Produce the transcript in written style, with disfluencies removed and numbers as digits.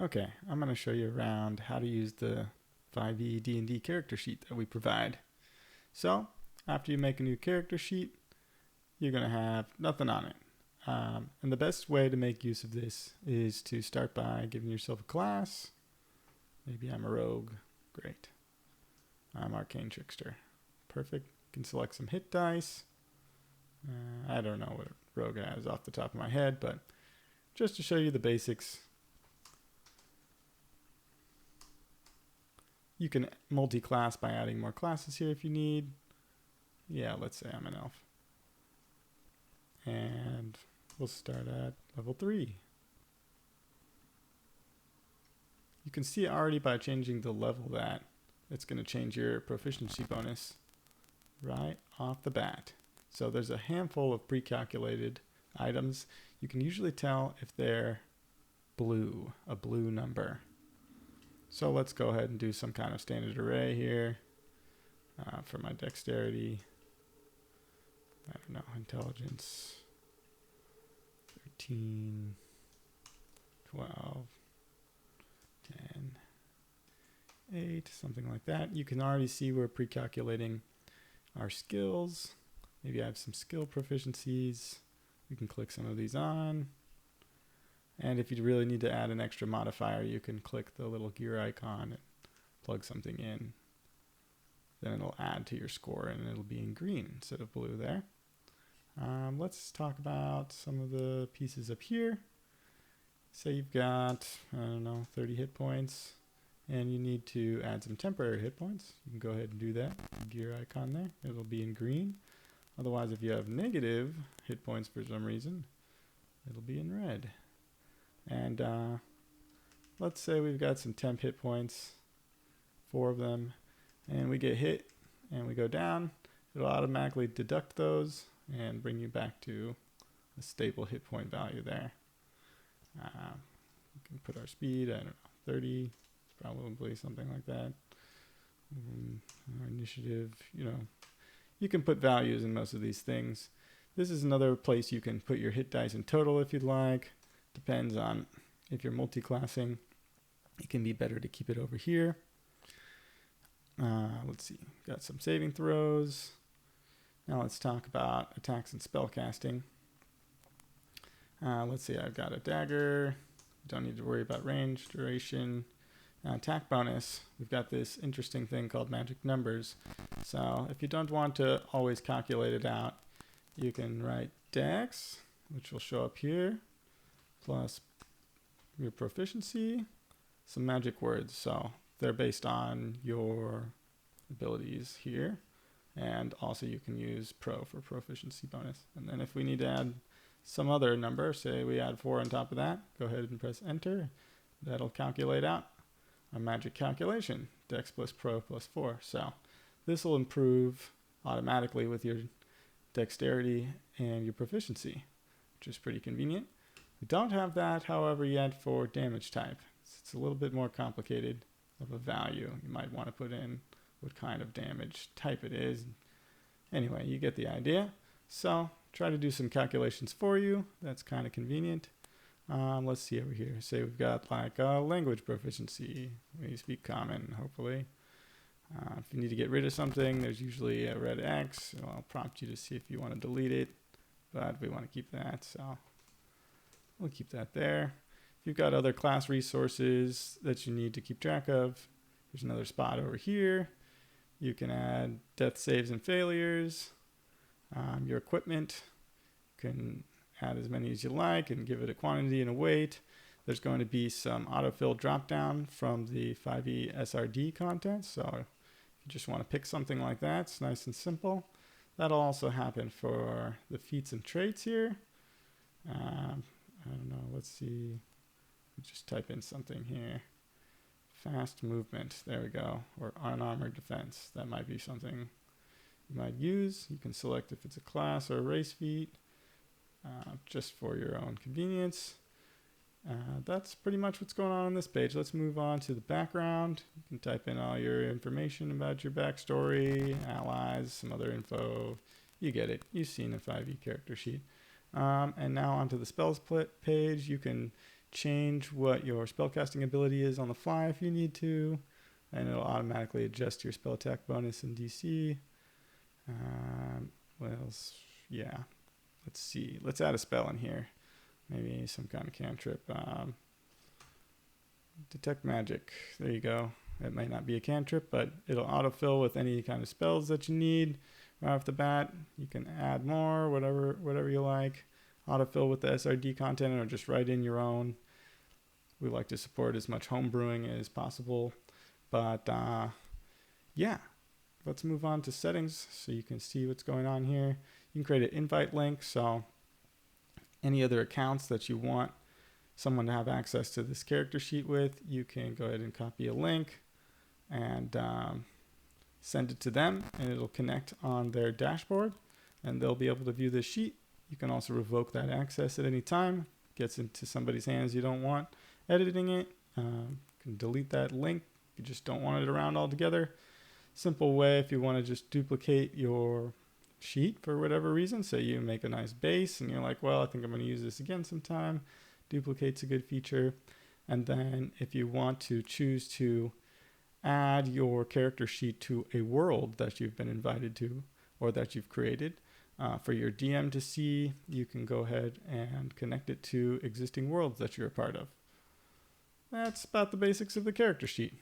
Okay, I'm going to show you around how to use the 5e D&D character sheet that we provide. So, after you make a new character sheet, you're going to have nothing on it. And the best way to make use of this is to start by giving yourself a class. Maybe I'm a rogue. Great. I'm Arcane Trickster. Perfect. You can select some hit dice. I don't know what rogue has off the top of my head, but just to show you the basics, you can multi-class by adding more classes here if you need. Yeah, let's say I'm an elf. And we'll start at level 3. You can see already by changing the level that it's going to change your proficiency bonus right off the bat. So there's a handful of pre-calculated items. You can usually tell if they're blue, a blue number. So let's go ahead and do some kind of standard array here for my dexterity. I don't know, intelligence, 13, 12, 10, 8, something like that. You can already see we're pre-calculating our skills. Maybe I have some skill proficiencies. We can click some of these on. And if you really need to add an extra modifier, you can click the little gear icon and plug something in. Then it'll add to your score and it'll be in green instead of blue there. Let's talk about some of the pieces up here. Say you've got, 30 hit points and you need to add some temporary hit points. You can go ahead and do that. Gear icon there. It'll be in green. Otherwise, if you have negative hit points for some reason, it'll be in red. And let's say we've got some temp hit points, 4 of them, and we get hit and we go down. It'll automatically deduct those and bring you back to a stable hit point value there. We can put our speed, I don't know, 30, probably something like that. Our initiative, you can put values in most of these things. This is another place you can put your hit dice in total if you'd like. Depends on if you're multi-classing. It can be better to keep it over here. Let's see, got some saving throws. Now let's talk about attacks and spell casting. Let's see, I've got a dagger. Don't need to worry about range, duration. Attack bonus, we've got this interesting thing called magic numbers. So if you don't want to always calculate it out, you can write dex, which will show up here, plus your proficiency, some magic words. So they're based on your abilities here. And also you can use pro for proficiency bonus. And then if we need to add some other number, say we add 4 on top of that, go ahead and press enter. That'll calculate out a magic calculation, dex plus pro plus 4. So this will improve automatically with your dexterity and your proficiency, which is pretty convenient. We don't have that, however, yet for damage type. It's a little bit more complicated of a value. You might want to put in what kind of damage type it is. Anyway, you get the idea. So try to do some calculations for you. That's kind of convenient. Let's see over here. Say we've got like language proficiency. We speak common, hopefully. If you need to get rid of something, there's usually a red X. I'll prompt you to see if you want to delete it, but we want to keep that, so we'll keep that there. If you've got other class resources that you need to keep track of, there's another spot over here. You can add death saves and failures. Your equipment, you can add as many as you like and give it a quantity and a weight. There's going to be some autofill drop down from the 5e SRD content. So if you just want to pick something like that, it's nice and simple. That'll also happen for the feats and traits here. I don't know, let's see. Just type in something here. Fast movement, there we go. Or unarmored defense, that might be something you might use. You can select if it's a class or a race feat, just for your own convenience. That's pretty much what's going on this page. Let's move on to the background. You can type in all your information about your backstory, allies, some other info. You get it. You've seen a 5e character sheet. And now onto the spells page. You can change what your spellcasting ability is on the fly if you need to, and it'll automatically adjust your spell attack bonus and DC. What else? Yeah, let's see. Let's add a spell in here. Maybe some kind of cantrip. Detect magic. There you go. It might not be a cantrip, but it'll autofill with any kind of spells that you need right off the bat. You can add more, whatever you like. Autofill with the SRD content or just write in your own. We like to support as much home brewing as possible. But yeah, let's move on to settings so you can see what's going on here. You can create an invite link, so any other accounts that you want someone to have access to this character sheet with, you can go ahead and copy a link and send it to them, and it'll connect on their dashboard, and they'll be able to view this sheet. You can also revoke that access at any time. Gets into somebody's hands you don't want editing it. You can delete that link if you just don't want it around altogether. Simple way if you want to just duplicate your sheet for whatever reason. Say you make a nice base and you're like, well, I think I'm going to use this again sometime. Duplicate's a good feature. And then if you want to choose to add your character sheet to a world that you've been invited to or that you've created for your DM to see, you can go ahead and connect it to existing worlds that you're a part of. That's about the basics of the character sheet.